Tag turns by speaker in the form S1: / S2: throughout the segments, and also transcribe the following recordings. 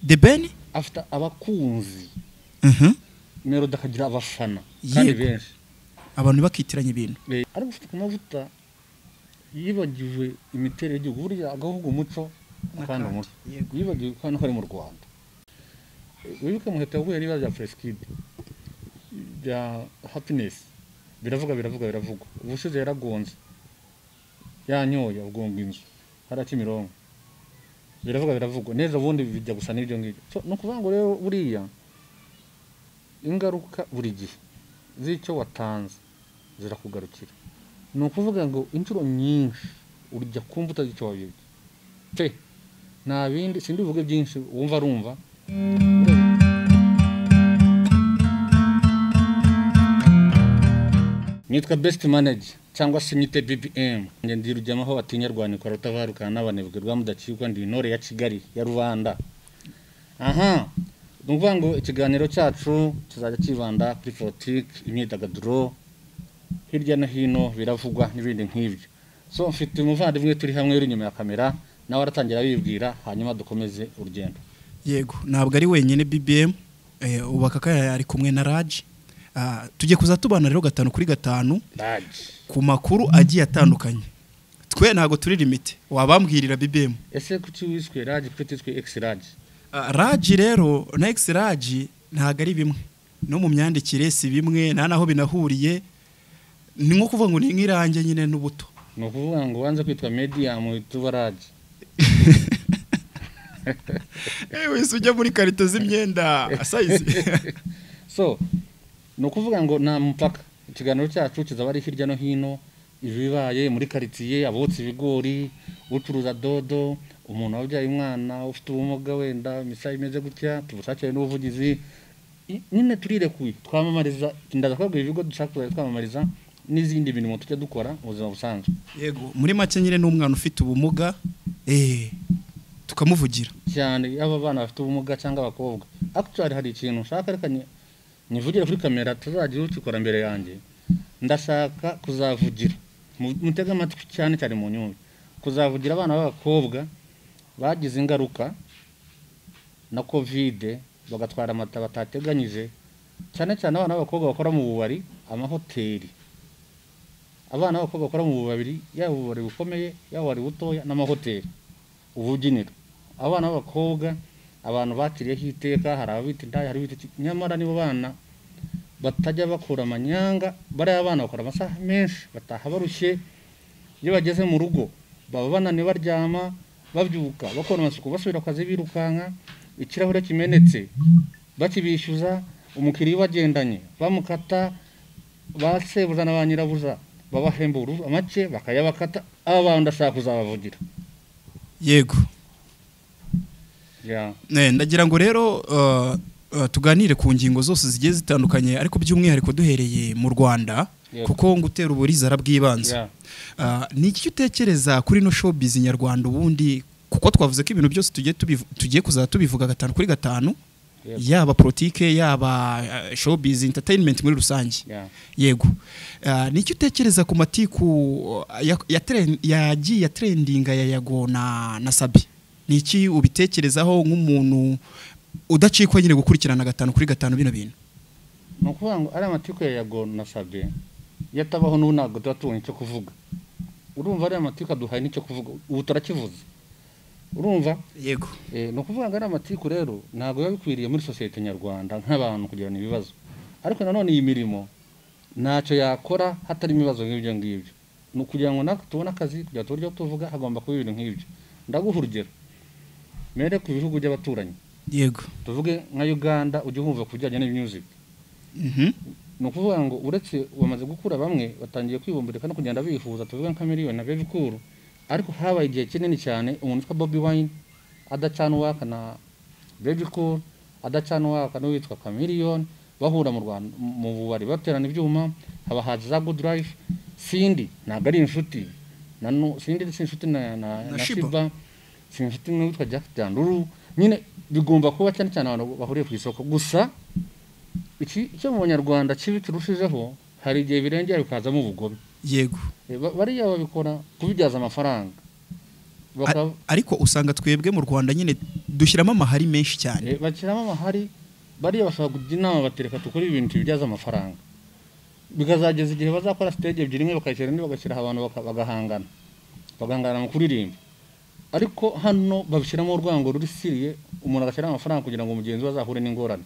S1: The Ben
S2: afite abakunzi Melody akagira abafana
S1: kandi
S2: benshi
S1: abantu bakitiranya ibintu
S2: ariko Fatakumavuta yibagiwe imiterere y'igihugu burya agahugu umuco kandi umuco yibagiwe kandi ko ari mu Rwanda wibuke Muheto yaguye n'ibibazo bya Freskid bya happiness biravuga ubushize yaragonze yanyoye ubwongo inzu harakimirongo biravuga neza ubundi bijya gusa n'ibyo ngibyo no kuvuga ngo rero buriya ingaruka buri gihe z'icyo watanze zirakugarukira ni ukuvuga ngo inshuro nyinshi urya kumva utazico wabibye pe nta bindi sindi bivuge byinshi wumva arumva nitwa best manager cyangwa se nyite BBM nge ndirujyama aho batinyarwanika rutavarukana n'abanebwe rwa mudakirwa ndi intore ya Kigali ya Rwanda numva ngo ikiganiro cyacu kizajya kibanda kuri politique imyidagaduro hirya no hino biravugwa n'ibindi nk'ibyo so mfite umuvandimwe turi hamwe uri nyuma ya kamera nawe aratangira bibwira hanyuma dukomeze urugendo
S1: yego ntabwo ari wenyine BBM ubaka kaya ari kumwe na Raj tujye kuzatubana rero 5 kuri 5 ku makuru agiye atandukanye twe ntago turi limite wabambwirira BBM
S2: ese kuki wiswe Raj kwititswe X Raj
S1: Raj rero na X Raj ntago ari bimwe no mu myandikire si bimwe naho binahuriye ni nko kuvuga ngo ni nk'irange nyine n'ubuto
S2: no kuvuga ngo wanze kwitwa medium tuba Raj
S1: wese ujya muri karito z'imyenda size
S2: so no kuvuga ngo nta mpaka ikiganiro cyacu kizaba ari hirya no hino ibibaye muri quartier abotse ibigori ucuruza dodo umuntu wabyaye umwana ufite ubumuga wenda misa imeze gutya tubushakiye n'ubuvugizi nyine turirekuye twamamariza ndaza kwabwira ibigo dushaka twamamariza n'izindi bintu tujya dukora ubuzima busanzwe
S1: yego muri make nyine n'umwana ufite ubumuga tukamuvugira
S2: cyane aba bana bafite ubumuga cyangwa abakobwa actually hari ikintu nshaka reka nivugira kuri kamera tuzagira ukikora mbere yanjye ndashaka kuzavugira mutega amatwi cyane mu nyumba kuzavugira abana b'abakobwa bagize ingaruka na covid bagatwara amata batateganyije cyane abana b'abakobwa bakora mu bubari amahoteli abana b'abakobwa bakora mu bubari yaba ububari bukomeye yaba ububari butoya n'amahoteli ubuginiro abana b'abakobwa abantu bakiriyeho iteka hari abita indaya hari abita nyamara nibo bana batajya bakura amanyanga bari abana bakora amasaha menshi bataha barushye iyo bageze mu rugo baba banane baryama babyuka bakora amasuku basubira akazi birukanka ikirahure kimenetse bakibishyuza umukiriya bagendanye bamukata basebuza na banyirabuza babahemba amake bakayabakata abantu ndashaka kuzabavugira
S1: yego ndagira ngo rero tuganire ku ngingo zose zigiye zitandukanye ariko by'umwihariko duhereye mu Rwanda kuko ngutera uburiza arabwibanza ni iki utekereza kuri no showbiz nyarwanda ubundi kuko twavuze ko ibintu byose tugiye kuzaba tubivuga 5 kuri 5 yaba politique yaba showbiz entertainment muri rusange yego ni iki utekereza ku matiku yagiye trendinga ya Yago na Sabin niki ubitekerezaho nk'umuntu udacikwa nyine gukurikirana 5 kuri 5 bino bintu
S2: no kuvuga ngo ari amatiku ya Yago na Sabin yatabaho n'unago tubatubonye cyo kuvuga urumva ari amatiku aduhaye n'icyo kuvuga ubu turakivuze urumva
S1: yego
S2: no kuvuga ngo ari amatiku rero ntago yabikwiriye muri societe nyarwanda nk'abantu kugirana ibibazo ariko nanone iyi mirimo ntacyo yakora hatari ibibazo nk'ibyo ngibyo no kugira ngo natwe tubone akazi kujya turyo tuvuga hagomba kuba ibintu nk'ibyo ndaguha urugero mere ku bihugu by'abaturanyi
S1: yego
S2: tuvuge nka Uganda ujye humva kujyanye na music no kuvuga ngo uretse bamaze gukura bamwe batangiye kwibumbirika no kugenda bifuza tuvuge nka miliyoni na bevukuru ariko habaye igihe kinini cyane umuntu witwa Bobby Wine adacana waka na bevukuru adacana waka no witwa Chameleone bahura mu Rwanda mu bubari baterana ibyuma haba haza good life sindi ntago ari inshuti nano sindi inshuti na Shiba simfite n'utwa Jack Danduru nyine bigomba kuba cyane abantu bahuriye ku isoko gusa iki cyo mu Banyarwanda kibi kirushijeho hari igihe birengera bikazamo ubugobe
S1: yego
S2: bari babikora kubibyaza amafaranga
S1: ariko usanga twebwe mu Rwanda nyine dushyiramo amahari menshi cyane
S2: bakiramo amahari bariya bashaka kujya inama batereka tukora ibintu bibyaza amafaranga bikazageza igihe bazakora stage ebyiri imwe bakayishyira indi bagashyira abantu bagahangana mu kuririmba ariko hano babishyiramo urwango ruri siriye umuntu agashyira amafaranga kugira ngo umugenzi we azahure n'ingorane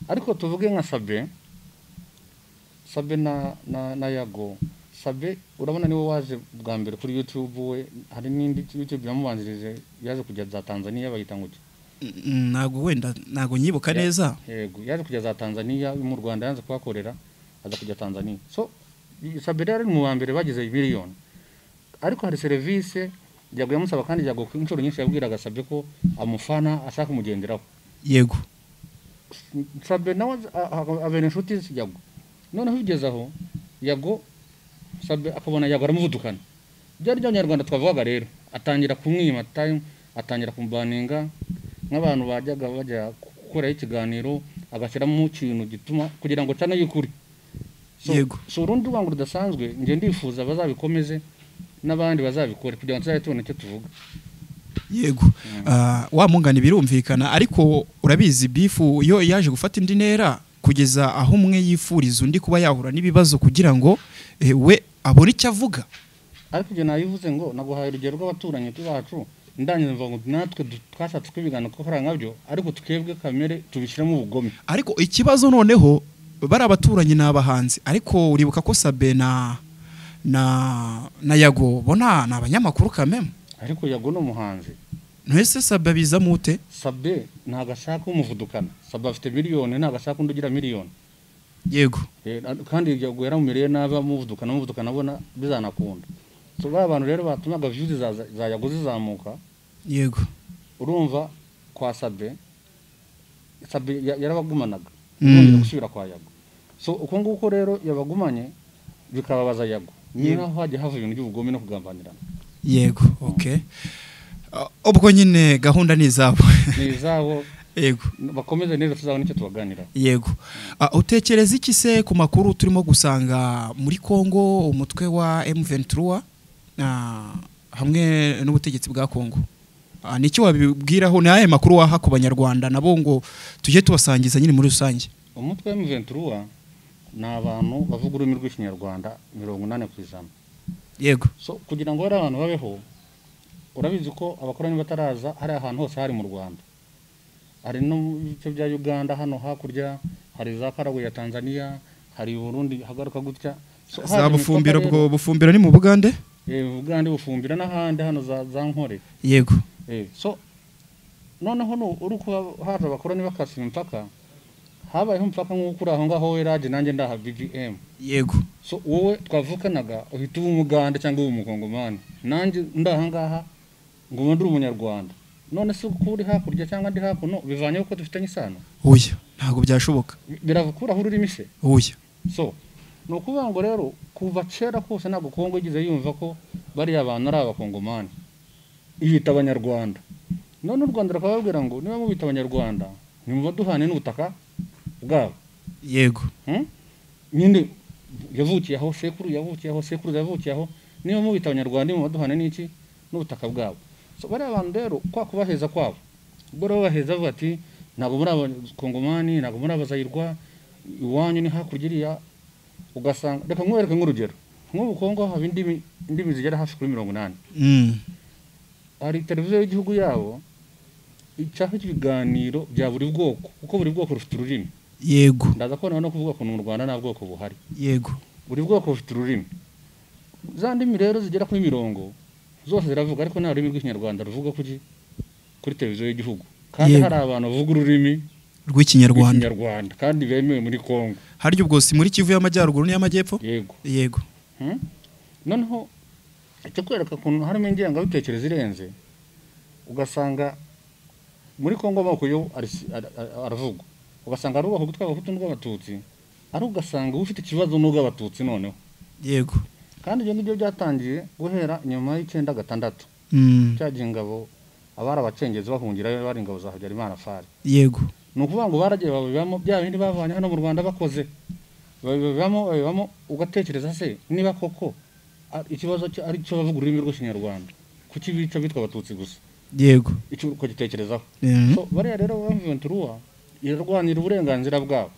S2: ariko tuvuge nka Sabin na Yago Sabin urabona niwe waje bwa mbere kuri YouTube we hari n'indi YouTube yamubanjirije yaje kujya za Tanzania bayita nguki
S1: nago nyibuka neza
S2: yego yaje kujya za Tanzania mu Rwanda yanze kuhakorera aza kujya Tanzania so Sabin ari mu bambere bagize miliyoni ariko hari service Yago yamusaba kandi Yago inshuro nyinshi yabwiraga Sabin ko amufana ashaka umugenderaho
S1: yego
S2: Sabin nawe abene inshuti Yago noneho bigezaho Yago Sabin akabona Yago aramuvudukana byari by'Abanyarwanda twavugaga rero atangira kumwima time atangira kumbaninga nk'abantu bajya gukora ikiganiro agashyiramo ikintu gituma kugira ngo cyane yikuri so urundi rwango rudasanzwe nge ndifuza bazabikomeze n'abandi bazabikore kugira ngo tuzajye tubona icyo tuvuga
S1: yego wamungana birumvikana ariko urabizi bifu yo yaje gufata indi ntera kugeza aho umwe yifuriza undi kuba yahura n'ibibazo kugira ngo we abone icyo avuga
S2: ariko je nayivuze ngo naguhaye urugero rw'abaturanyi tubacu ndangiza mvuga ngo natwe twashatse kwibigana ko faranga byo ariko tukebwe kamere tubishyiramo ubugome
S1: ariko ikibazo noneho bari abaturanyi n'abahanzi ariko uribuka ko Sabin na Yago bona n'abanyamakuru kameme
S2: ariko Yago no muhanzi
S1: ntese Sabin biza mute
S2: Sabin ntagashaka umuvudukana Sabin afite miliyoni ntagashaka undugira miliyoni
S1: yego
S2: kandi Yago yaramumereye naba muvudukana abona bizanakunda so abantu rero batumaga views za Yago zizamuka
S1: yego
S2: urumva kwa Sabin yarabagumanaga gusubira kwa Yago so uko nguko rero yabagumanye bikababaza Yago niho hajya hava ibintu by'ubugome no kugambanirana
S1: yego okay ubwo nyine gahunda ni izabo yego
S2: bakomeze neza tuzabona icyo tubaganira
S1: yego utekereza iki se ku makuru turimo gusanga muri Kongo umutwe wa M23 hamwe n'ubutegetsi bwa Kongo niki wabibwiraho ni aye makuru waha ku banyarwanda nabo ngo tujye tubasangiza nyine muri rusange
S2: umutwe wa M23 n'abantu bavuga ururimi rw'Ikinyarwanda 80%.
S1: Yego.
S2: So kugira ngo abantu babeho urabizi ko abakorani bataraza hari ahantu hose hari mu Rwanda. Hari no bice bya Uganda hano hakurya, hari za Karagwe ya Tanzania, hari Burundi hagaruka gutya.
S1: So za bufumbiro bwo bufumbiro ni mu Bugande?
S2: Bugande bufumbira n'ahandi hano za Nkore.
S1: Yego.
S2: So noneho no uruko haza abakorani bakasi impaka habaye mpaka nk'ukuri aho ngaho weraje nanjye ndaha BGM.
S1: Yego.
S2: So wowe twavukanaga uhita umuganda cyangwa umukongomani nanjye ndaha ngaha ngo ndi umunyarwanda none se kuri hakurya cyangwa ndi hakuno bivanye uko dufitanye isano.
S1: Oya ntago byashoboka.
S2: Biravukura aho ururimi se.
S1: Oya.
S2: So no kuvuga ngo rero kuva kera kose ntago Kongo igize yumva ko bari abantu ari abakongomani ibita abanyarwanda none u Rwanda rakababwira ngo niba mubita abanyarwanda nimba duhane n'ubutaka bwabo.
S1: Yego.
S2: Nyinde yavukiye aho sekuru yavukiye aho niba mubita abanyarwanda mu baduhane n'iki n'ubutaka bwabo. So bari abantu rero kwa kubaheza kwabo ubwo rero baheza bati ntago muri abakongomani ntago muri abazayirwa iwanyu ni hakurya ugasanga reka nkwereke nk'urugero nk'ubu Kongo haba indimi zigera hafi kuri 80. Ari televiziyo y'igihugu yabo icyaho ibiganiro bya buri bwoko kuko buri bwoko rufite ururimi.
S1: Yego.
S2: Ndaza ko no kuvuga ko mu Rwanda nta bwoko buhari.
S1: Yego.
S2: Buri bwoko bufite ururimi. Za ndimi rero zigera kuri 100 zose ziravuga ariko nta rurimi rw'Ikinyarwanda ruvuga kuri televiziyo y'igihugu. Kandi hari abantu bavuga ururimi
S1: rw'Ikinyarwanda
S2: kandi bemewe muri Kongo.
S1: Haryo ubwo si muri Kivu y'Amajyaruguru n'Amajyepfo?
S2: Yego.
S1: Yego.
S2: Noneho icyo kwereka kuntu harimo ingenga bitekerezo irenze ugasanga muri Kongo amoko yo aravuga ugasanga ari abahutu tw'abahutu n'abatutsi ari ugasanga ufite ikibazo n'ubwo abatutsi noneho.
S1: Yego.
S2: Kandi ibyo ngibyo byatangiye guhera nyuma y'96 cyagiye ingabo abara abacengezi bahungira bari ingabo za Habyarimana Fari.
S1: Yego.
S2: Nukuvuga ngo baragiye babibamo bya bindi bavanye hano mu Rwanda bakoze babibamo ugatekereza se niba koko ikibazo ari cyo bavuga ururimi rw'Ikinyarwanda kuki bica bitwa abatutsi gusa
S1: yego
S2: icyo uko gitekerezaho so bariya rero M23 irarwanira uburenganzira bwabo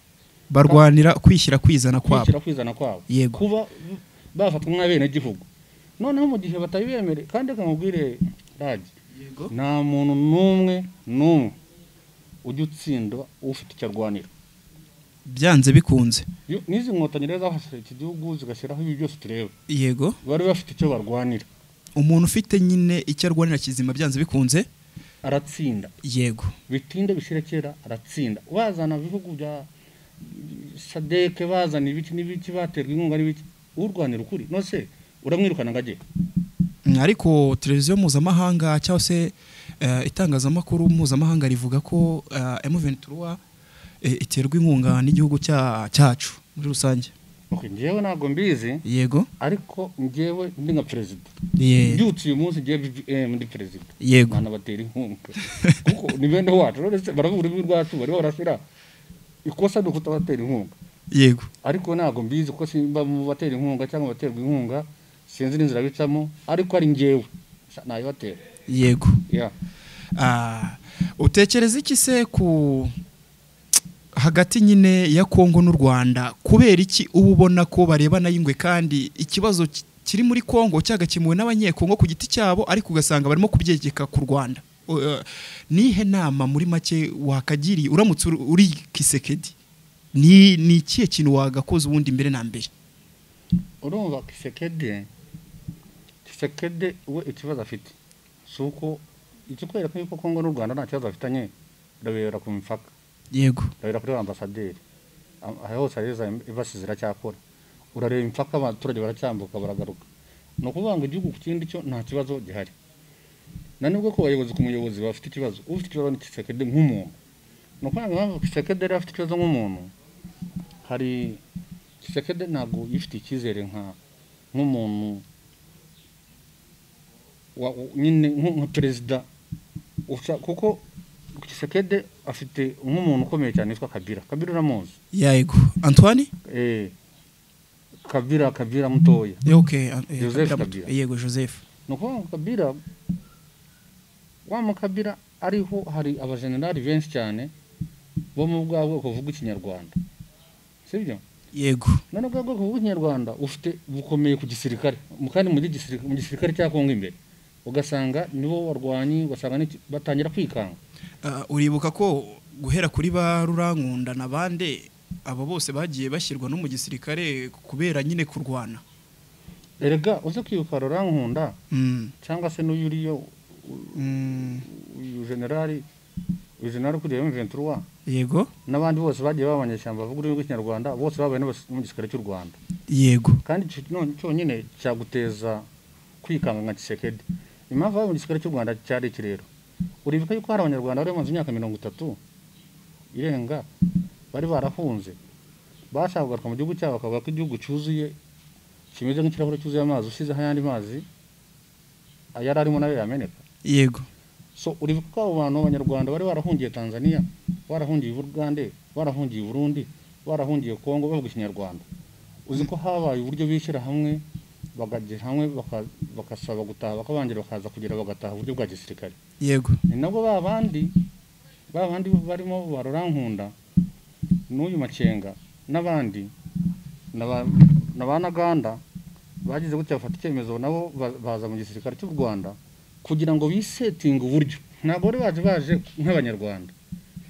S1: barwanira kwishyira kwizana kwabo yego
S2: kuba bafatwa nk'abene gihugu noneho mu gihe batabiyemere kandi kamubwire Radi yego nta muntu numwe ujya utsindwa ufite icyo arwanira
S1: byanze bikunze
S2: nizi nkotanyi rero zafashe iki gihugu zigashyiraho ibi byose tureba
S1: yego
S2: bari bafite icyo barwanira
S1: umuntu ufite nyine icyo arwanira kizima byanze bikunze
S2: aratsinda
S1: yego
S2: bitinde bishire kera aratsinda wazana bihugu bya Sadeke bazana ibiki baterwa inkunga n'ibiki urwanira ukuri no se uramwirukana ngaje
S1: ariko televiziyo mpuzamahanga cyangwa se itangazamakuru mpuzamahanga rivuga ko M23 iterwa inkunga n'igihugu cyacu muri rusange
S2: ngewe ntabwo mbizi
S1: yego
S2: ariko ngewe ndi nka president byutse uyu munsi ngewe BVM ndi president
S1: yego
S2: nana batera inkunga kuko ni bende wacu rero baravuga ururimi rwacu bari barashira ikosa no kutabatera inkunga
S1: yego
S2: ariko ntabwo mbizi ko simba mu batera inkunga cyangwa baterwa inkunga sinzi n'inzira bicamo ariko ari ngewe nayo batera
S1: yego utekereza iki se ku hagati nyine ya Kongo n'u Rwanda kubera iki ubona ko barebana y'ingwe kandi ikibazo kiri muri Kongo cyagakimuwe n'abanyekongo ku giti cyabo ariko ugasanga barimo kubyegeka ku Rwanda nihe nama muri make wakagiri uramutse uri Kisekedi ni ikihe kintu wagakoze ubundi mbere na mbere
S2: urumva Kisekedi we ikibazo afite suko icyo kwereka yuko Kongo n'u Rwanda nta kibazo afitanye rabera ku mipaka yego rabera kuri ambasaderi aho hose ibasizira cyakora urareba imipaka abaturage baracyambuka baragaruka no kubanga igihugu kindi cyo nta kibazo gihari nanubwo ko bayobozi ku muyobozi bafite ikibazo ufite ikibazo n'Kisekedi nk'umuntu no kwanga Kisekedi afite ikibazo nk'umuntu hari Kisekedi ntabwo yifite ikizere nk'umuntu nyine nka perezida kuko Kisekedi afite nk'umuntu ukomeye cyane witwa Kabila uramuzi
S1: yego Antoine
S2: Kabila mutoya
S1: okay
S2: Joseph Kabila
S1: yego Joseph
S2: no kwanga Kabila ariho hari abajenerali benshi cyane bo mu bwabo kuvuga ikinyarwanda sibyo
S1: yego
S2: none bwabo kuvuga ikinyarwanda ufite bukomeye ku gisirikare kandi mu gisirikare cya Kongo imbere ugasanga nibo warwanyi ugasanga batangira kwikanga
S1: uribuka ko guhera kuri ba Rurankunda nabande abo bose bagiye bashyirwa no mu gisirikare kubera nyine kurwana
S2: erega uze kwibuka Rurankunda cyangwa se n'uyuriyo generali kuri M23
S1: yego
S2: nabandi bose bagiye babanyeshyamba bavuga ururimi rw'ikinyarwanda bose babaye mu gisirikare cy'u Rwanda
S1: yego
S2: kandi cyo nyine cyaguteza kwikanga nka Kisekedi impamvu mu gisirikare cy'u Rwanda cyari kirero uribuka yuko hari abanyarwanda bari mu myaka 30 irenga bari barahunze bashaka kugaruka mu gihugu cyabo bakavuga ko igihugu cyuzuye kimeze nk'ikirahure cyuzuye amazi usize hayandi mazi ayari arimo nayo yameneka
S1: yego
S2: so uribuka ko abo bantu abanyarwanda bari barahungiye Tanzania barahungiye Uganda barahungiye Burundi barahungiye Kongo bavuga ikinyarwanda uzi ko habaye uburyo bishyira hamwe bagagira hamwe bakasaba gutaha bakabangira bakaza kugira bagataha uburyo bwa gisirikare
S1: yego
S2: ni nabwo babandi barimo Rurankunda n'uyu Makenga n'abandi n'abanaganda bagize gutya bafata icyemezo nabo baza mu gisirikare cy'u Rwanda kugira ngo bisetinge uburyo ntabwo bari baje nk'abanyarwanda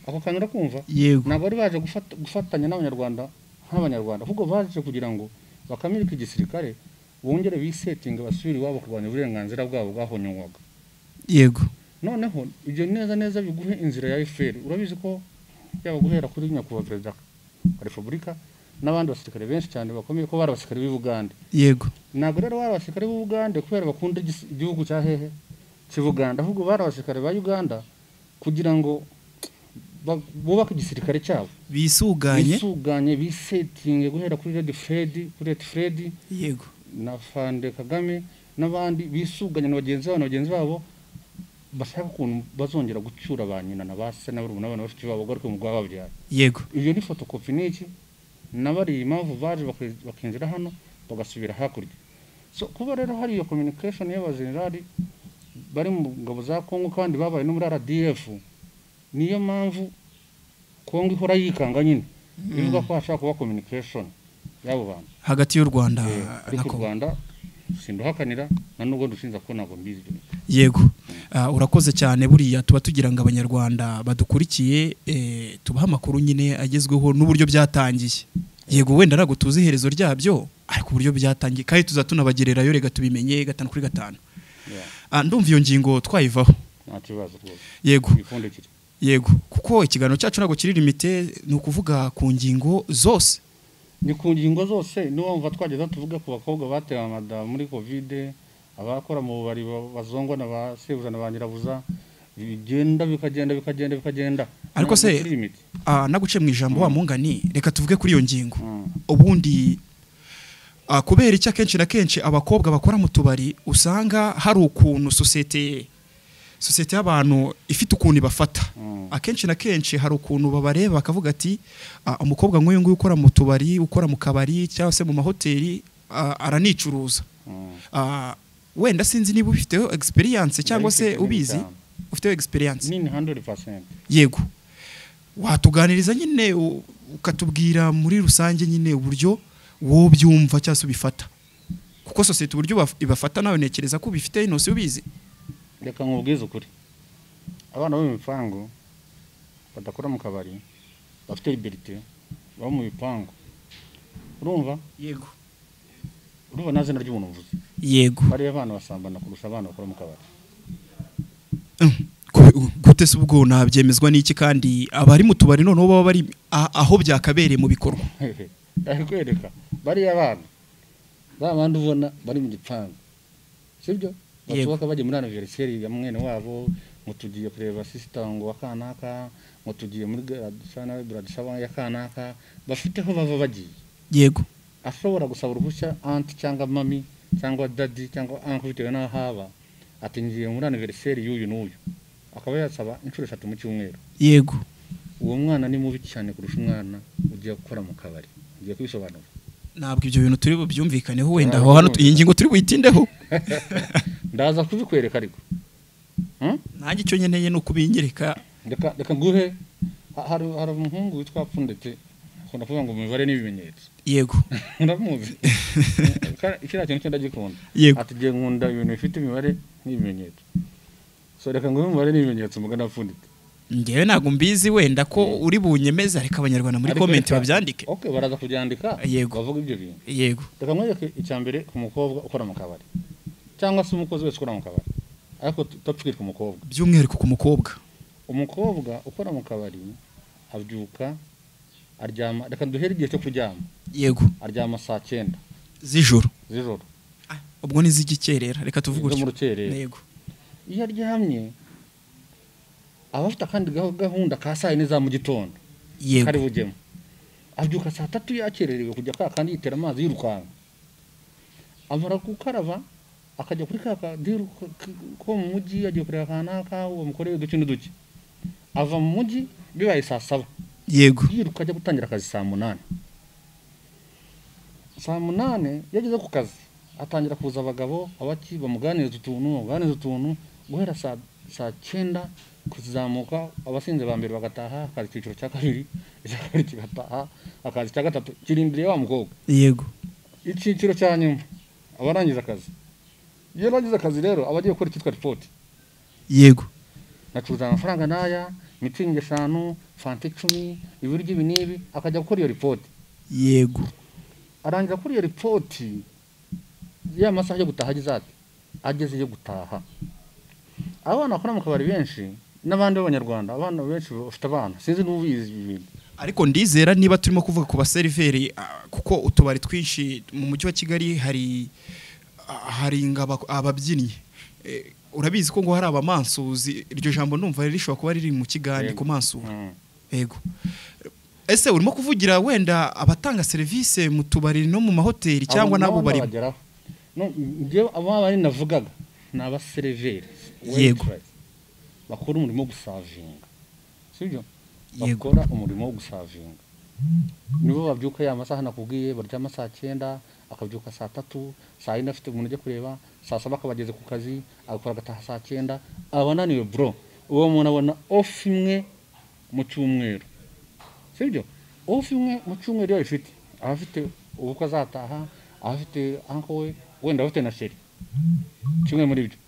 S2: ako kanura kumva ntabwo bari baje gufatanya n'abanyarwanda nk'abanyarwanda ahubwo baje kugira ngo bakamirike igisirikare bongere bisetinge basubire iwabo kurwanya uburenganzira bwabo bwahonywaga
S1: yego
S2: noneho ibyo neza biguhe inzira ya FPR urabizi ko yaba guhera kuri nyakubahwa perezida wa Repubulika n'abandi basirikare benshi cyane bakomeye ko bari abasirikare b'u Bugande
S1: yego
S2: ntabwo rero bari abasirikare b'u Bugande kubera bakunda igihugu cya hehe cy'Ubuganda ahubwo bari abasirikare ba Uganda kugira ngo bubaka igisirikare cyabo bisuganye bisetinge guhera kuri Red Fred
S1: yego
S2: na Fande Kagame n'abandi bisuganye na bagenzi babo bashaka ukuntu bazongera gucyura abanyina na base n'abana bafite babo garuke mu rwabo byari
S1: yego
S2: ibyo ni photocopy niki nabari impamvu baje bakinjira hano bagasubira hakurya so kuba rero hari iyo communication y'abajenerali bari mu ngabo za Kongo kandi babaye no muri RDF niyo mpamvu Kongo ihora yikanga nyine bivuga ko hashaka kuba communication yabo bantu
S1: hagati y'u Rwanda
S2: na Rwanda sinduhakanira na nubwo dushinza ko nago mbizi
S1: yego urakoze cyane buriya tuba tugira ngo abanyarwanda badukurikiye tubaha amakuru nyine agezweho n'uburyo byatangiye yego wenda nago tuzi iherezo ryabyo ariko uburyo byatangiye kandi tuzatunabagirerayo rega tubimenye 5 kuri 5 ndumva iyo ngingo twayivaho
S2: nta kibazo rwose
S1: yego yego kuko ikiganiro cyacu nago kiri limite ni ukuvuga ku ngingo zose
S2: ni ku ngingo zose niwo mva twageza tuvuga ku bakobwa batewe amada muri covid abakora mu bari bazongwa na basebuza na banyirabuza bigenda bikagenda
S1: ariko se naguce mu ijambo wa mungani reka tuvuge kuri iyo ngingo ubundi kubera icyo akenshi na kenshi abakobwa bakora mu tubari usanga hari ukuntu societe y'abantu ifite ukuntu ibafata akenshi na kenshi hari ukuntu babareba bakavuga ati umukobwa nk'uyu nguyu ukora mu tubari ukora mu kabari cyangwa se mu mahoteli aranicuruza wenda sinzi niba ufiteho experience cyangwa se ubizi ufiteho experience
S2: ni 100%
S1: yego watuganiriza nyine ukatubwira muri rusange nyine uburyo wo byumva cyangwa se ubifata kuko societe uburyo ibafata nawe nekereza ko bifite inose ubizi
S2: reka nkubwize ukuri abana bo mu bipangu badakora mu kabari bafite liberté baba mu bipangu urumva
S1: yego
S2: urumva naze naryo umuntu uvuze
S1: yego
S2: bari abana basambana kurusha abana bakora mu kabari
S1: gute se ubwo nabyemezwa n'iki kandi abari mu tubari none baba bari aho byakabereye mu bikorwa
S2: kwereka bari abana babandi ubona bari mu gipangu sibyo batuka baje muri anniversaire ya mwene wabo mutugiye kureba sister ngo wakanaka mutugiye muri Cyane Bradshaba ya kanaka bafiteho bava bagiye
S1: yego
S2: ashobora gusaba uruhushya aunt cyangwa mami cyangwa daddy cyangwa uncle bitewe na haba atingiye muri anniversaire y'uyu n'uyu akaba yasaba inshuro 3 mu cyumweru
S1: yego
S2: uwo mwana ni mubi cyane kurusha umwana ugiye gukora mu kabari ugiye kwisobanura
S1: ntabwo ibyo bintu turi bubyumvikaneho wenda aho hano iyi ngingo turi buyitindeho
S2: ndaza kubikwereka ariko
S1: nanjye icyo nyeneye no kubinyereka
S2: reka nguhe hari umuhungu witwa Pfundete akunda kuvuga ngo umubare n'ibimenyetso
S1: yego
S2: ndamuzi ikira kintu ndagikunda atugiye nkunda ibintu bifite imibare n'ibimenyetso so reka nguhe umubare n'ibimenyetso mugana Pfundete
S1: ngewe ntago mbizi wenda ko uri bunyemeza ariko abanyarwanda muri comment babyandike
S2: okay baraza kubyandika bavuga ibyo bintu
S1: yego
S2: reka mwereke icyambere ku mukobwa ukora mu kabari cyangwa se umukozi wese ukora mu kabari ariko topfikira ku mukobwa
S1: by'umwihariko ku mukobwa
S2: umukobwa ukora mu kabari abyuka aryama reka duhere igihe cyo kuryama
S1: yego
S2: aryama saa 9
S1: z'ijoro
S2: ubwo
S1: ni z'igikerera reka tuvuge
S2: utyo yego iyo aryamye abafite kandi gahunda ka saa 4 za mu gitondo kari bugemo abyuka saa 3 yakererewe kujya kandi yitera amazi yirukanka amara gukaraba akajya kuri kaka diru ko mu mujyi agiye kureba kanaka uwo mukoreye dukintu duke ava mu mujyi bibaye saa 7
S1: yego
S2: yiruka ajya gutangira akazi saa 8 yageze ku kazi atangira kuza abagabo abaki bamuganiriza utuntu guhera saa 9 kuzamuka abasinze ba mbere bagataha akazi cyiciro cya kabiri kigataha akazi cya gatatu kirindiriye wa mukobwa
S1: yego
S2: icyiciro cya nyuma abarangiza akazi iyo bagize akazi rero abagiye gukora ikitwa report
S1: yego
S2: nacuza amafaranga naya mitsingi 5 fanta 10 ibiryo ibinibi akajya gukora iyo report
S1: yego
S2: arangiza kuri iyo report ya masaha yo gutaha ageze yo gutaha abana bakora mu kabari benshi n'abandi b'abanyarwanda abana benshi bafite abana sinzi n'ubizi ibintu
S1: ariko ndizera niba turimo kuvuga ku baseriveri kuko utubari twinshi mu mujyi wa Kigali hari ababyinnyi urabizi ko ngo hari abamansuzi iryo jambo numva rishobora kuba riri mu kigani ku mansura yego ese urimo kuvugira wenda abatanga service mu tubari no mu mahoteli cyangwa nabo bari
S2: no ngiye abari navugaga n'abaseriveri
S1: yego
S2: bakora umurimo wo gusavinga sibyo bakora umurimo wo gusavinga nibo babyuka ya masaha nakubwiye baryama saa 9 akabyuka saa 3 saa 4 afite umuntu ujye kureba saa 7 akabageze ku kazi agakora agataha saa 9 abananiwe bro uwo muntu abona off imwe mu cyumweru sibyo off imwe mu cyumweru yafite afite ubukwe azataha afite anko we wenda afite na sheri kimwe muri byo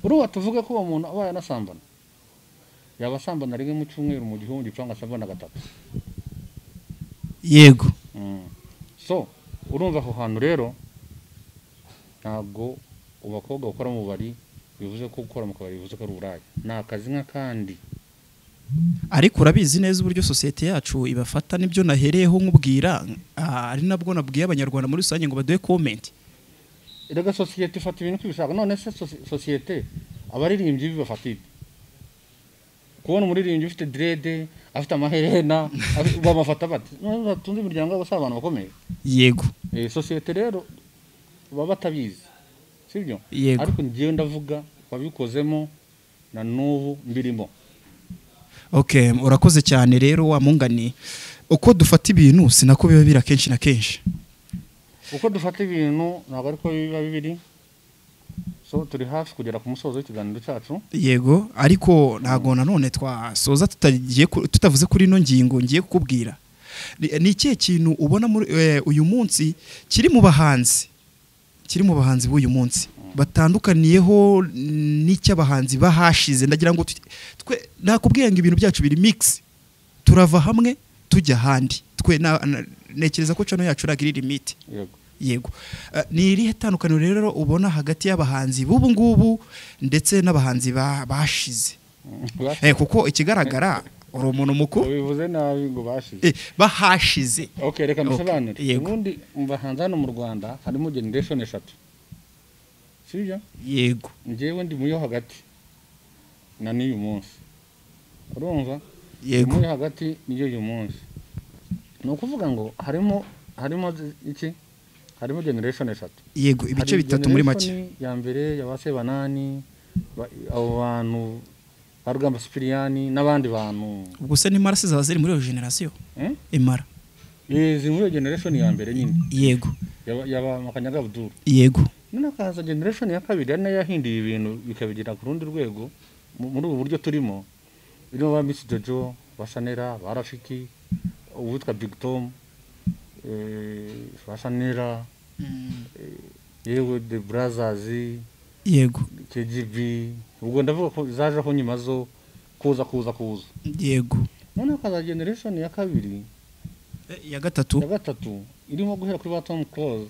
S2: uruwa tuvuga ko uwo muntu abaye anasambana yabasambana rimwe mu cyumweru mu gihumbi cyangwa asambana gatatu
S1: yego
S2: so urumva aho hantu rero ntabwo ubakobwa ukora mu bari bivuze ko gukora mu kabari bivuze ko ari uburaya ni akazi nk'akandi
S1: ariko urabizi neza uburyo societe yacu ibafata nibyo nahereyeho nkubwira ari nabwo nabwiye abanyarwanda muri rusange ngo baduhe comment
S2: erega societe ifata ibintu kwibishaka none se societe abaririmbyi bibafatira kubona umuririmbyi ufite dread afite amaherena bamafata bati none tunze imiryango y'abasabana bakomeye
S1: yego
S2: societe rero baba batabizi sibyo
S1: Yego.
S2: ariko ngiye ndavuga wabikozemo na n'ubu mbirimo
S1: okay urakoze cyane rero wa mungani uko dufata ibintu sinako biba bira kenshi na kenshi
S2: uko dufata ibintu ntabwo ariko biba bibiri so turi hafi kugera ku musozo w'ikiganiro cyacu
S1: yego ariko ntago nanone twasoza tutavuze kuri ino ngingo ngiye kukubwira ni ikihe kintu ubona muri uyu munsi kiri mu bahanzi b'uyu munsi batandukaniyeho n'icy'abahanzi bahashize ndagira ngo nakubwiye ngo ibintu byacu biri mix turava hamwe tujya handi nekereza ko cano yacu uragira limit yego ni irihe tandukaniro rero ubona hagati y'abahanzi b'ubu ngubu ndetse n'abahanzi bashize kuko ikigaragara uri umuntu mukuru
S2: bivuze nabi ngo bashize
S1: bahashize
S2: okay reka mbisobanure ubundi mu bahanzi hano mu Rwanda harimo generation 3 sibyo
S1: yego
S2: ngewe ndi muyo hagati na n'uyu munsi urumva
S1: yego
S2: muyo hagati niyo uyu munsi no kuvuga ngo harimo iki harimo generation 3
S1: yego ibice bitatu muri make
S2: ya mbere yabase banani abo bantu Arugamba Spiriani n'abandi bantu
S1: ubwo se n'imara zaba ziri muri iyo generation imara
S2: ziri muri iyo generation ya mbere nyine
S1: yego
S2: yaba Makanyaga Abdul
S1: yego
S2: none kaza generation ya kabiri ari nayo yahinduye ibintu bikabigira ku rundi rwego muri ubu buryo turimo birimo ba Miss Dodo basanera barafiki uwitwa Big Tom basanera yewe The Brothers
S1: yego
S2: KGB ubwo ndavuga ko zajeho nyuma zo kuza
S1: yego
S2: none kaza generation ya kabiri
S1: ya gatatu
S2: irimo guhera kuri ba Tom Close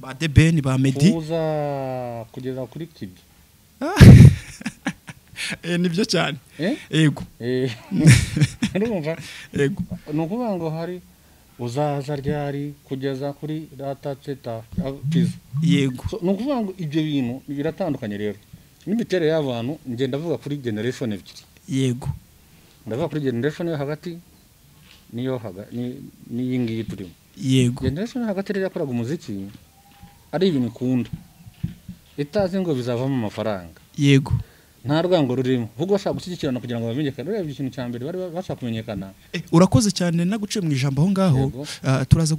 S1: ba The Ben ba Medi
S2: kuza kugeza kuri Kid
S1: nibyo cyane yego
S2: urumva
S1: yego
S2: nukuvuga ngo hari uzaza ryari kugeza kuri data teta pizza
S1: yego
S2: nukuvuga ngo ibyo bintu biratandukanye rero n'imiterere y'abantu ngenda ndavuga kuri generation ebyiri
S1: yego
S2: ndavuga kuri generation yo hagati niyo ni yingiye turimo
S1: yego
S2: generation hagati rero yakoraga umuziki ari ibintu ikunda itazi ngo bizavamo amafaranga
S1: yego
S2: nta rwango rurimo ahubwo bashaka gushyigikirana kugira ngo bamenyekane urebye ikintu cya mbere bari bashaka kumenyekana
S1: urakoze cyane naguciye mu ijambo aho ngaho turaza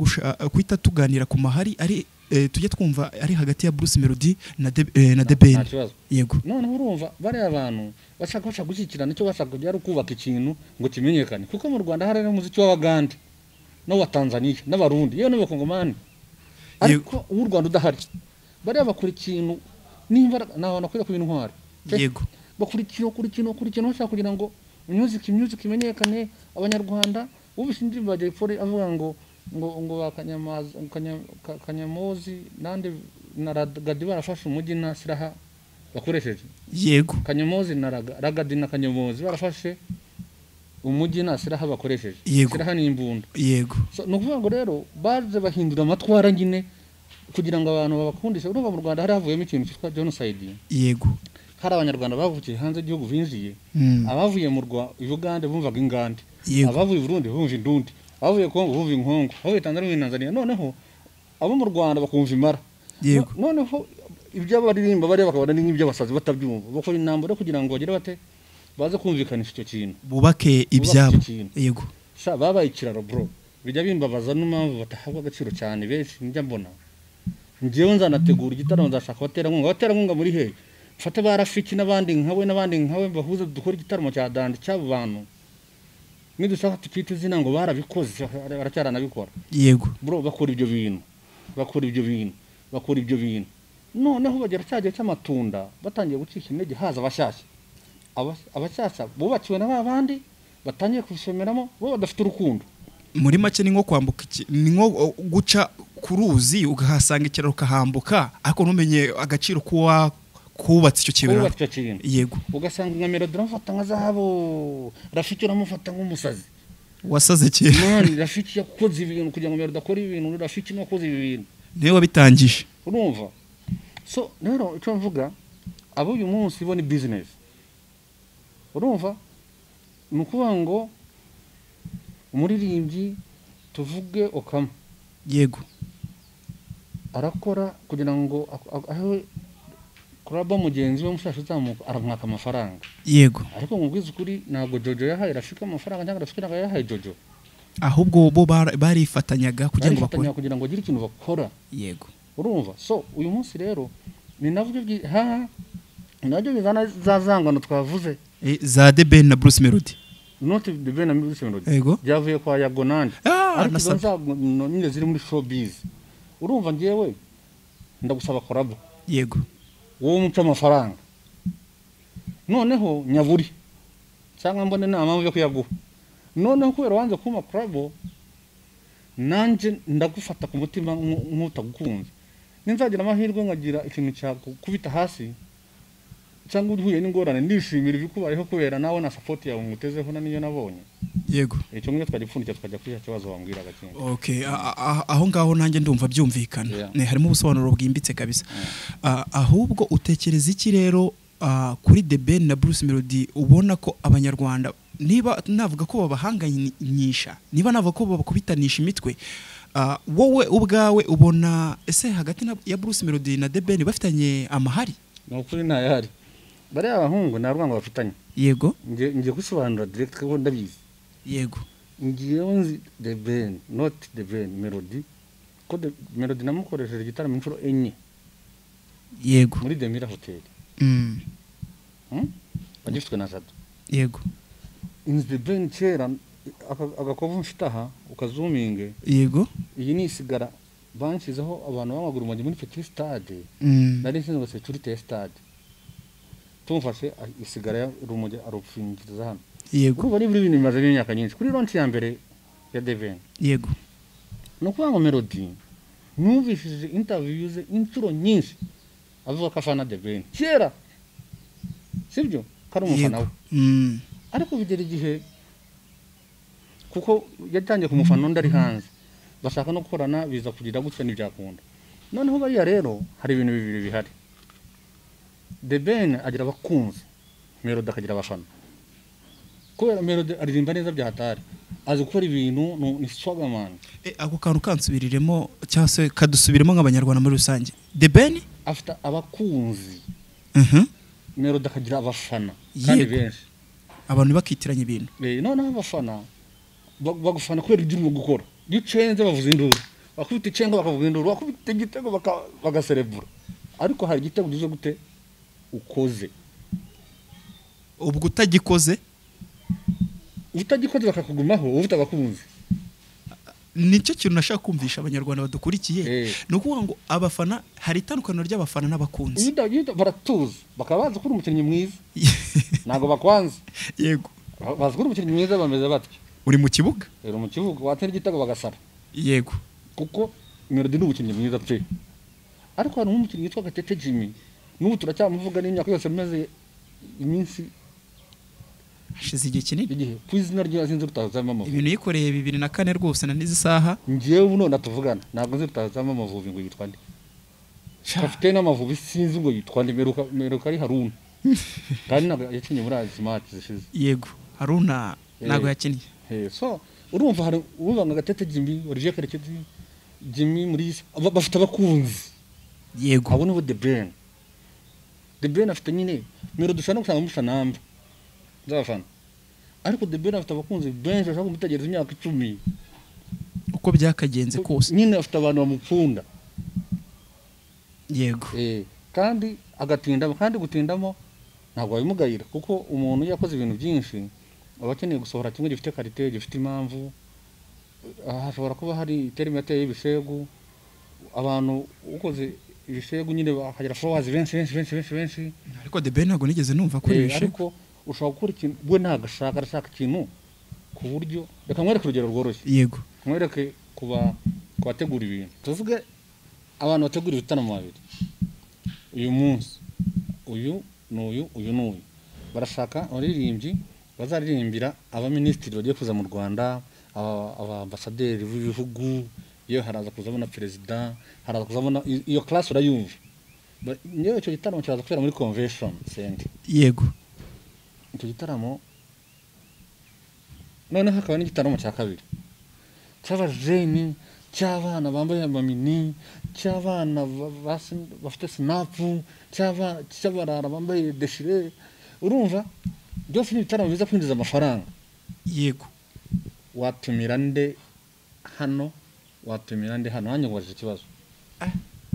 S1: kwita tuganira ku mahari ari tujye twumva ari hagati ya Bruce Melody na The Ben yego
S2: none urumva bari abantu bashaka gushyigikirana icyo bashaka kujya kubaka ikintu ngo kimenyekane kuko mu Rwanda hari umuziki w'Abagande no wa Tanzania n'Abarundi yewe n'Abakongomani ariko u Rwanda udahari bari bakora ikintu nimba naho nakwira ku bintu ntwari
S1: yego
S2: bakurikino bashaka kugira ngo music imenyekane abanyarwanda ubishindi baje fore avuga ngo kanyamozi nande na ragadi barafasha umujyi na siraha bakoresheje
S1: yego
S2: kanyamozi na ragadi na kanyamozi barafashe umujyi na siraha bakoresheje siraha ni imbunda
S1: yego
S2: no kuvuga ngo rero baje bahindura amatwara nyine kugira ngo abantu babakundishe urumva mu Rwanda hari havuyemo ikintu cyitwa genocide
S1: yego
S2: hari abanyarwanda bavukiye hanze y'igihugu binjiye abavuye mu Uganda bumvaga ingande abavuye Burundi bumva indundi abavuye Kongo bumva inkongo abavuye Tanzania noneho abo mu Rwanda bakumva imara noneho ibyo baririmba bari bakabona n'ibyo basazi batabyumva bakora intambara kugira ngo bagire bate baze kumvikanisha icyo kintu
S1: bubake ibyabo yego
S2: babaye ikiraro bro bijya bimbabaza n'impamvu batahabwa agaciro cyane benshi njya mbona ngewe nzanategura igitaramo nzashaka abaterankunga muri he mfate barafiki n'abandi nkawe bahuze dukora igitaramo cya dandi cy'abo bantu nidushaka tukita izina ngo barabikoze baracyaranabikora
S1: yego
S2: bro bakora ibyo bintu noneho bagera cyagiye cy'amatunda batangiye gucisha intege haza abashyashya bubakiwe na babandi batangiye kubisomeramo bo badafite urukundo
S1: muri make ni nko kwambuka ni nko guca ku ruzi ugahasanga ikiraro kahambuka ariko ntumenye agaciro kuwa kubatse icyo kibera yego
S2: ugasanga nka melody ramufata nka zahabu rafiki ramufata nk'umusazi
S1: wasaze cyane
S2: man rafiki yakoze ibintu kugira ngo melody akore ibintu rafiki nakoze ibintu
S1: niwe wabitangije
S2: urumva so rero icyo mvuga abo uyu munsi bo ni business urumva nukuvuga ngo umuririmbyi tuvuge Okama
S1: yego
S2: arakora kugira ngo ahe kuraba mugenzi we mushasha uzamuka aramwaka amafaranga
S1: yego
S2: ariko mubwiza ukuri ntabwo Jojo yahaye Rafika amafaranga cyangwa Rafika naga yahaye Jojo
S1: ahubwo bo barifatanyaga kugira ngo bakore
S2: kugira ngo agire ikintu bakora
S1: yego
S2: urumva so uyu munsi rero ni nabyo nabyo bizana zazangano twavuze
S1: za The Ben na Bruce Melody
S2: not The Ben na Bruce Melody
S1: yego
S2: byavuye kwa Yago nandi ariko zanzangano nyine ziri muri showbiz urumva ngewe ndagusaba korabo
S1: yego
S2: wowe muca amafaranga noneho nyaburi cyangwa mbone nama yo kuyaguha noneho kubera wanze kuma korabo nanje ndagufata ku mutima nk'utagukunze ninzagira amahirwe ngagira ikintu cya kubita hasi cyangwa uhuye n'ingorane ndishimira ibikubayeho kubera nawe na support yawe ngutezeho na niyo nabonye
S1: yego
S2: icyo mwe twagipfundikira tukajya kwiha kibazo wambwira gakinga
S1: okay aho ngaho nanjye ndumva byumvikana ne harimo ubusobanuro bwimbitse kabisa ahubwo utekereza iki rero kuri The Ben na Bruce Melody ubona ko abanyarwanda niba navuga ko babahanganyisha niba navuga ko babakubitanisha imitwe wowe ubwawe ubona ese hagati ya Bruce Melody na The Ben bafitanye amahari
S2: n'ukuri ntayahari bari abahungu na rwango bafitanye
S1: yego
S2: ngiye gusobanura direct ko ndabizi
S1: yego
S2: ngiye nzi The Ben not The Ben Melody ko Melody namukoresheje igitaramo inshuro enye
S1: yego
S2: muri Demira Hotel bagifitwe na Dodo
S1: yego
S2: in The Ben kera agakovu mfitaha ukazuminge
S1: yego
S2: iyi ni isigara banshizeho abantu b'amaguru mu muri Petit Stade nari nsinzwe security stade tumfashe isigara rumuje arupfingiriza hano
S1: yego
S2: uruba ni ibintu bimaze imyaka nyinshi kuri launch ya mbere ya The Ben
S1: yego
S2: no kwanga Melody numvishije interviews inshuro nyinshi avuga ko afana The Ben kera sibyo kari umufana we ariko bigera igihe kuko yatangiye kumufana undi ari hanze bashaka no gukorana biza kugira gutya n'ibyakunda noneho bariya rero hari ibintu bibiri bihari The Ben agira abakunzi Melody akagira abafana kubera Melody aririmba neza byahatari azi gukora ibintu ni swagger man
S1: ako kantu kansubiriremo cyangwa se kadusubiremo nk'abanyarwanda muri rusange The Ben
S2: afite abakunzi Melody akagira abafana kandi benshi
S1: abantu bakitiranya ibintu
S2: noneho abafana bagufana kubera ibyo urimo gukora gicenze bavuza induru bakubita icenga bakavuza induru bakubita igitego bagaserebura ariko hari igitego gize gute ukoze
S1: ubwo utagikoze
S2: bakakugumaho ufite abakunzi
S1: nicyo kintu nashaka kumvisha abanyarwanda badukurikiye no kuvuga ngo abafana hari itandukaniro ry'abafana n'abakunzi
S2: baratuza bakabaza kuri umukinnyi mwiza nago bakwanze
S1: yego
S2: baza kuri umukinnyi mwiza bameze batyo
S1: uri mu kibuga
S2: watera igitego bagasara
S1: yego
S2: kuko Melody ni umukinnyi mwiza pe ariko hari umukinnyi witwa Gatete Jimmy n'ubu turacyamuvuga n'imyaka yose maze iminsi
S1: hashize igihe kinini
S2: igihe kwizina ryo azinze rutazama amavubi
S1: ibintu yikoreye 2004 rwose na nizi saha
S2: ngiyewe none tuvugana ntabwo nzi rutazama amavubi ngo yitwa nde kapiteni amavubi sinzi ngo yitwa nde meruka ari Haruna kandi ntabwo yakinye muri azi match zishize
S1: yego Haruna ntabwo yakinye
S2: so urumva hari ubanga Gatete Jimmy Olivier Karekezi Jimmy muri bafite abakunzi
S1: yego
S2: abo ni The Ben afite nyine Melody dushana gusanga musanamba zafana ariko The Ben afite abakunzi benshi ashaka kumutegereza imyaka 10
S1: uko byakagenze kose
S2: nyine afite abantu bamukunda
S1: yego
S2: kandi agatindamo kandi gutindamo ntabwo babimugayira kuko umuntu yakoze ibintu byinshi aba akeneye gusohora kimwe gifite karite gifite impamvu hashobora kuba hari terime yateye y'ibishegu abantu ukoze ibishegu nyine bakagera followers benshi
S1: ariko The Ben ntabwo nigeze numva kuri ibishegu
S2: ariko ushobora gukora ikintu we ntagashaka arashaka ikintu ku buryo reka mwereke urugero rworoshye
S1: yego
S2: mwereke kubategura ibintu tuvuge abantu bategura ibitaramo babiri uyu munsi uyu n'uyu barashaka abaririmbyi bazaririmbira abaminisitiri bagiye kuza mu Rwanda abaambasaderi b'ibihugu iyo haraza kuzabona perezida haraza kuzabona iyo class urayumva niyo icyo gitaramo cyaza kubera muri convention center
S1: yego
S2: icyo gitaramo none hakaba n'igitaramo cya kabiri cy'abajeni cy'abana bambaye amamini cy'abana bafite snap cy'abarara bambaye deshire urumva byose ni ibitaramo biza kwinjiza amafaranga
S1: yego
S2: watumira nde hano hanye ngwaje ikibazo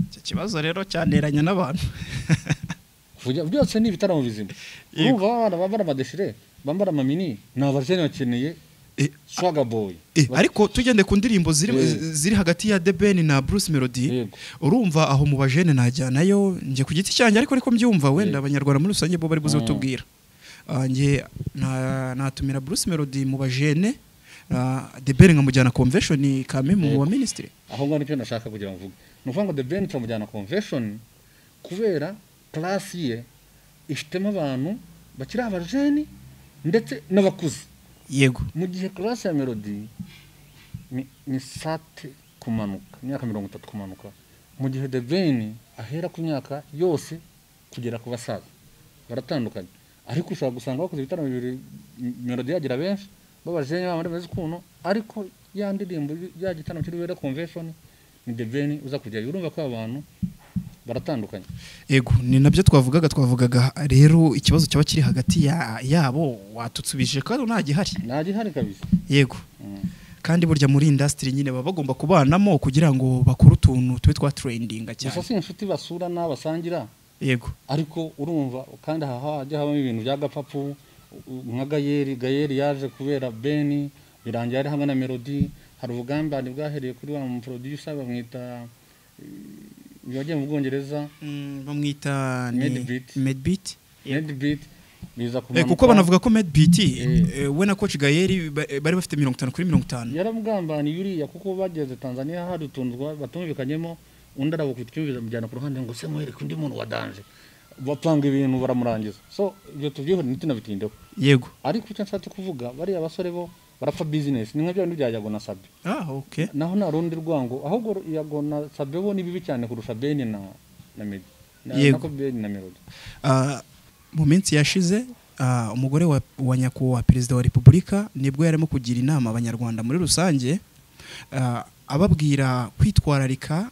S1: icyo kibazo rero cyaneranya n'abantu
S2: byose ni ibitaramo bizima urumva abana bambara amadeshire bambara amamini ni abajeni bakeneye Swagger Boy
S1: ariko tugende ku ndirimbo ziri hagati ya The Ben na Bruce Melody urumva aho mu bajene najyanayo nje ku giti cyanjye ariko mbyumva wenda abanyarwanda muri rusange bo bari buze utubwira nge natumira Bruce Melody mu bajene The Ben nkamujyana convention kame mu wa ministry
S2: aho ngana cyo nashaka kugira mvuge nuvuga The Ben tumujyana convention kubera class ye ifitemo abantu bakiri abajene ndetse n'abakuze
S1: yego
S2: mu gihe class ya Melody ni sate kumanuka imyaka 30 kumanuka mu gihe The Ben ahera ku myaka yose kugera ku basaza baratandukanye ariko ushaka gusanga bakoze ibitaramo bibiri Melody yagira benshi babajenye bamare beze kuno ariko yandirimbo ya gitaramo kiri wera convention ni The Ben uza kujya urumva ko abantu baratandukanye
S1: yego ni nabyo twavugaga rero ikibazo cyaba kiri hagati yabo watutsubije kandi ntagihari
S2: kabisa
S1: yego kandi burya muri industry nyine baba bagomba kubanamo kugira ngo bakore utuntu twe twa trendinga cyane
S2: gusa si inshuti basura n'abasangira
S1: yego
S2: ariko urumva kandi hajya habamo ibintu bya gapapu nka Gayeri yaje kubera Ben birangiye ari hamwe na Melody hari ubugambane bwahereye kuri wa producer bamwita yagiye mu Bwongereza
S1: bamwita Medbeat
S2: biza kumanuka
S1: kuko banavuga ko Medbeat we na coach Gayeri bari bafite 50 kuri 50
S2: yaramugambani yuriya kuko bageze Tanzania hari utundwa batumvikanyemo undi arabo kutwumviza mujyana ku ruhande ngo se muhere kundi muntu wadanje bapanga ibintu baramurangiza so ibyo tubyiho nitinabitindeho
S1: yego
S2: ariko icyo nshatse kuvuga bari abasore bo barapfa business ni nk'ibyo bya Yago na Sabin
S1: okay
S2: naho na rundi rwango ahubwo Yago na Sabin bo ni bibi cyane kurusha Ben na Melody nako Ben na Melody
S1: mu minsi yashize umugore wa nyakubahwa perezida wa Repubulika nibwo yarimo kugira inama abanyarwanda muri rusange ababwira kwitwararika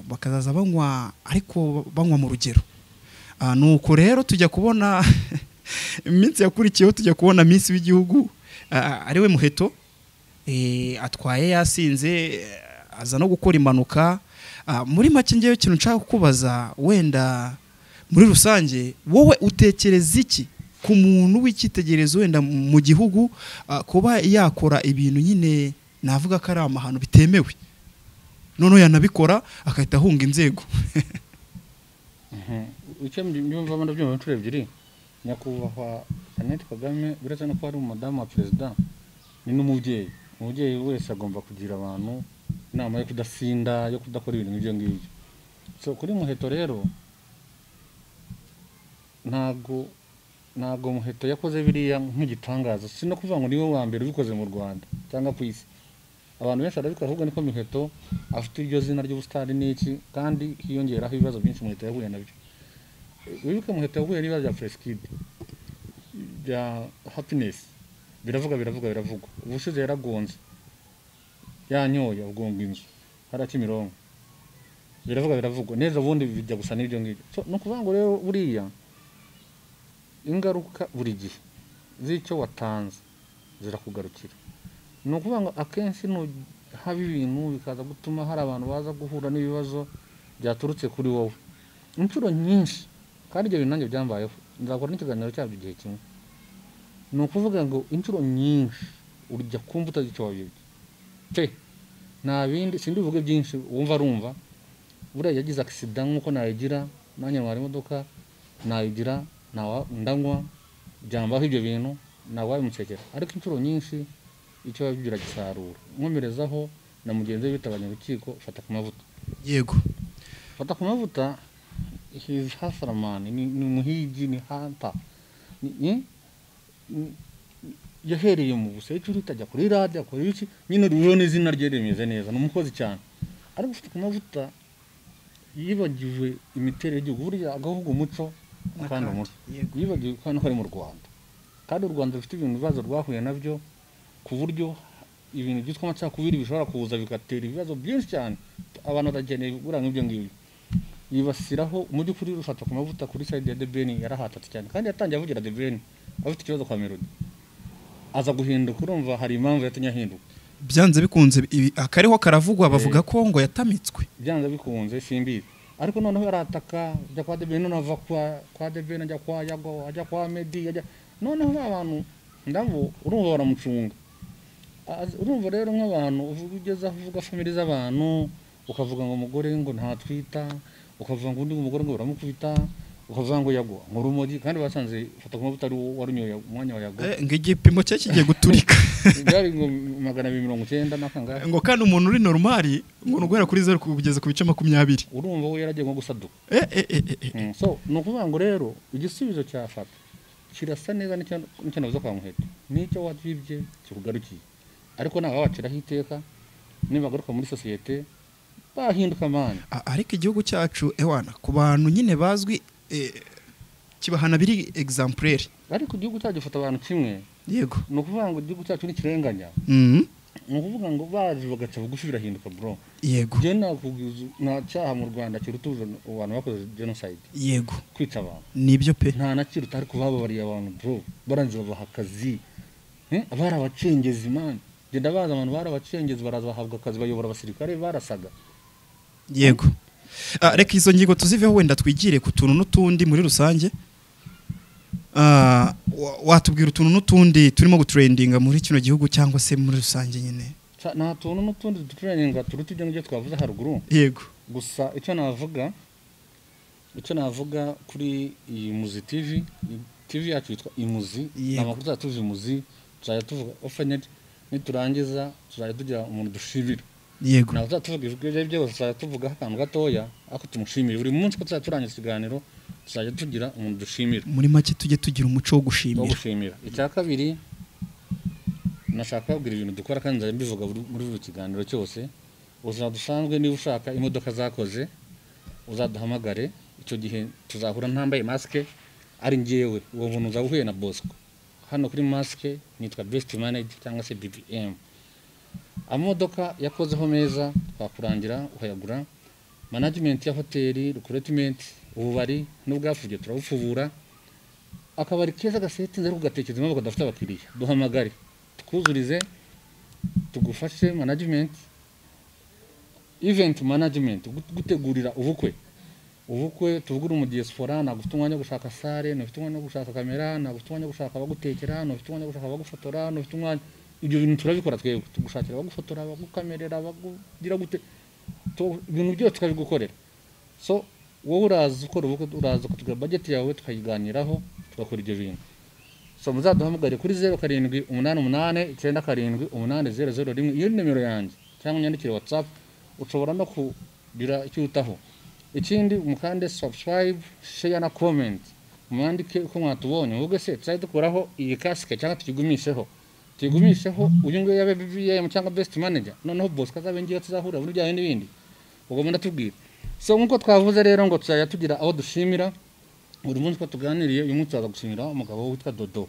S1: bakazaza banywa ariko banywa mu rugero nuko rero tujya kubona iminsi yakurikiyeho tujya kubona Miss w'igihugu ariwe Muheto atwaye yasinze aza no gukora impanuka muri make ngeyo kintu nshaka kukubaza wenda muri rusange wowe utekereza iki ku muntu w'ikitegerezo wenda mu gihugu kuba yakora ibintu nyine navuga ko ari amahano bitemewe none yanabikora akahita ahunga inzego
S2: icyo mbyumva abana byumva inshuro ebyiri nyakubahwa Jeannette Kagame biretse no ko ari umudamu wa perezida ni n'umubyeyi wese agomba kugira abantu inama yo kudasinda yo kudakora ibintu nk'ibyo ngibyo so kuri Muheto rero ntago Muheto yakoze biriya nk'igitangaza si no kuvuga ngo niwe wa mbere ubikoze mu Rwanda cyangwa ku isi abantu benshi barabikora ahubwo niko Muheto afite iryo zina ry'ubustari n'iki kandi hiyongeraho ibibazo byinshi Muheto yahuye nabyo wibuke Muheto yahuye n'ibibazo bya Freskid bya happiness biravuga ubushize yaragonze yanyoye ubwongo inzu harakimirongo biravuga neza ubundi bijya gusa n'ibyo ngibyo so no kuvuga ngo rero buriya ingaruka buri gihe z'icyo watanze zirakugarukira ni ukuvuga ngo akenshi haba ibintu bikaza gutuma hari abantu baza guhura n'ibibazo byaturutse kuri wowe inshuro nyinshi kandi ibyo bintu nanjye byambayeho nzakora n'ikiganiro cyabyo igihe kimwe ni ukuvuga ngo inshuro nyinshi urya kumva utazi icyo wabibye pe nta bindi sindi buvuge byinshi wumva arumva buriya yagize accident nk'uko nayigira nanjye ntwara imodoka nayigira ndanywa byambaho ibyo bintu nawabimusekera ariko inshuro nyinshi icyo wabigira gisarura nkomerezaho na mugenzi we bitabanye urukiko Fatakumavuta
S1: yego
S2: Fatakumavuta his hustlerman ni muhigi ni hunter yahereye mu busekuru utajya kuri radio akora iki nyine rubone izina rye remeze neza n'umukozi cyane ariko Fatakumavuta yibagiwe imiterere y'igihugu burya agahugu umuco kandi umuco yibagiwe kandi ari mu Rwanda kandi u Rwanda rufite ibintu bibazo rwahuye nabyo ku buryo ibintu byitwa amacakubiri bishobora kuza bigatera ibibazo byinshi cyane abantu batageneye guranga ibyo ngibyo yibasiraho mu by'ukuri Fatakumavuta kuri side ya Debeni yarahatatse cyane kandi yatangiye avugira Debeni afite ikibazo kwa Melody aza guhinduka urumva hari impamvu yatumye ahinduka
S1: byanze bikunze akariho karavugwa bavuga ko ngo yatamitswe
S2: byanze bikunze simbizi ariko noneho yarataka ajya kwa Debeni nava kwa Debeni ajya kwa Yago ajya kwa Medi ajya noneho abantu ndambo urumva baramucunga urumva rero nk'abantu ugeze avuga family z'abantu ukavuga ngo umugore ngo ntatwita ukavuga ngo undi umugore ngo baramukubita ukavuga ngo Yago ngo rumogi kandi basanze Fatakumavuta ari warunyoye umwanya wa Yago
S1: ngo igipimo cye kigiye guturika
S2: byari ngo 290 nakangahe
S1: ngo kandi umuntu uri normal ngo nugwera kuri 0 kugeza ku bice 20
S2: urumva we yaragiye ngo gusaduka so no kuvuga ngo rero igisubizo cya Fata kirasa neza n'icyo navuze kwa Muheto nicyo watwibye kikugarukiye ariko nawe waciraho iteka nibagaruka muri societe bahinduka mani
S1: ariko igihugu cyacu ewana ku bantu nyine bazwi kibahana biri exemplaire
S2: ariko igihugu cyacu gifata abantu kimwe
S1: yego
S2: no kuvuga ngo igihugu cyacu ni kirenganya no kuvuga ngo baje bagaca bugufi birahinduka bro
S1: yego
S2: je nta cyaha mu Rwanda kirutuje abantu bakoze genocide
S1: yego
S2: kwica abantu
S1: nibyo pe
S2: nta nakiruta ariko bababariye abantu bro baranze babaha akazi abara abacengezi man je ndabaza abantu bara abacengezi baraza bahabwa akazi bayobora abasirikare barasaga
S1: yego reka izo ngingo tuziveho wenda twigire ku tuntu n'utundi muri rusange watubwira utuntu n'utundi turimo gutrendinga muri kino gihugu cyangwa se muri rusange nyine
S2: nta tuntu n'utundi dutrendinga turutujye n'ibyo twavuze haruguru
S1: yego
S2: gusa icyo navuga kuri iyi Muzi TV yacu yitwa Imuzi amakuru zatuvuze Imuzi tuzajya tuvuga ofanye niturangiza tuzajya tugira umuntu dushibira
S1: yego
S2: nazo zatuvuga ibyo byose tuzajya tuvuga akantu gatoya ako tumushimira buri munsi ko tuzajya turangiza ikiganiro tuzajya tugira umuntu dushimira
S1: muri make tujye tugira umuco wo gushimira
S2: icya kabiri nashaka kubwira ibintu dukora kandi nzajya mbivuga muri buri kiganiro cyose uzaba dusanzwe niba ushaka imodoka zakoze uzaduhamagare icyo gihe tuzahura ntambaye maske ari ngewe uwo muntu uzabuhuye na Bosco hano kuri maske nitwa best manager cyangwa se BBM amodoka yakozeho meza twakurangira ukayagura management ya hoteli recruitment ububari n'ubwafuge turabufubura akabari keza gasetinze kugatekereza impamvu kadafite abakiriya duhamagare tukuzurize tugufashe management event management gutegurira ubukwe tuvugura mu diaspora nagufite umwanya wo gushaka sale nufite umwanya wo gushaka kamera nagufite umwanya wo gushaka abagutekera nufite umwanya wo gushaka abagufotora nufite umwanya ibyo bintu turabikora twebwe tugushakira abagufotora abagukamerera abagugira gute ibintu byose tukabigukorera so wowe uraza ukora ubukwe uraza kutugira budget yawe tukayiganiraho tugakora ibyo bintu so muzaduhamagare kuri 0788978001 iyo nimero yanjye cyangwa nyandikire WhatsApp ushobora no kugira icyo utaho ikindi mukande subscribe share na comment mwandike uko mwatubonye ubwo se tuzajya dukuraho iyi kasike cyangwa tukigumisheho uyu nguyu yabe BBM cyangwa best manager noneho boss kazabengiye tuzahura muri byawe n'ibindi ubwo munda tubwira so nkuko twavuze rero ngo tuzajya tugira aho dushimira buri munsi ko tuganiriye uyu munsi azagushimira umugabo witwa Dodo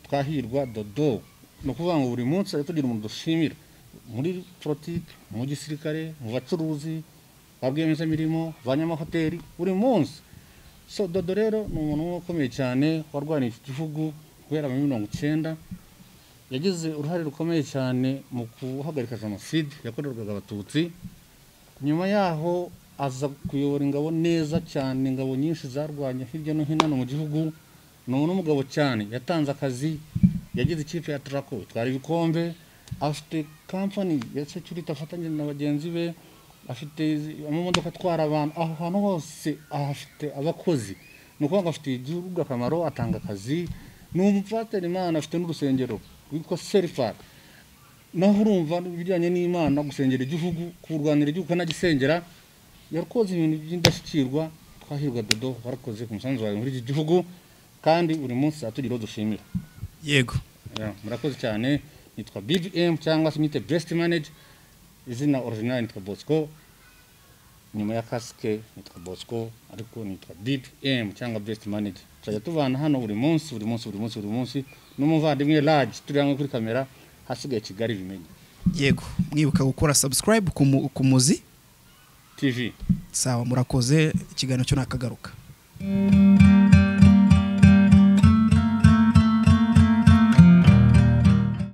S2: twahirwa Dodo no kuvuga ngo buri munsi tugira umuntu dushimira muri politique mu gisirikare mu bacuruzi babwemeza mirimo banyamahoteli buri munsi so Dodo rero ni umuntu ukomeye cyane warwaniye iki gihugu guhera mu 1990 yagize uruhare rukomeye cyane mu guhagarika jenoside yakorerwaga abatutsi nyuma yaho aza kuyobora ingabo neza cyane, ingabo nyinshi zarwanye hirya no hino mu gihugu. None umugabo cyane yatanze akazi, yagize ikipe ya Trako twari ibikombe, afite company ya security afatanye na bagenzi be, afite amamodoka atwara abantu aho hantu hose, afite abakozi. Nuko afite igihugu akamaro, atanga akazi. N'umupateri Imana afite n'urusengero witwa Serifar. Naho urumva bijyanye n'Imana, gusengera igihugu, kurwanira igihugu kanagisengera. Yakoze ibintu by'indashyikirwa. Twahirwa Dodo warakoze ku musanzu wawe muri iki gihugu, kandi buri munsi atugira dushimira.
S1: Yego.
S2: Murakoze cyane. Nitwa BBM cyangwa se nite Best Manager. Izina original nitwa Bosco. Nyuma ya kasike nitwa Bosco, ariko nitwa BBM cyangwa Best Manager. Tujya tuvana hano buri munsi. N'umuvandimwe Large turi hamwe kuri kamera, hasigaye Kigali bimenye.
S1: Yego, mwibuka gukora subscribe ku Muzi
S2: TV.
S1: Sawa, murakoze, ikiganiro cyo nakagaruka.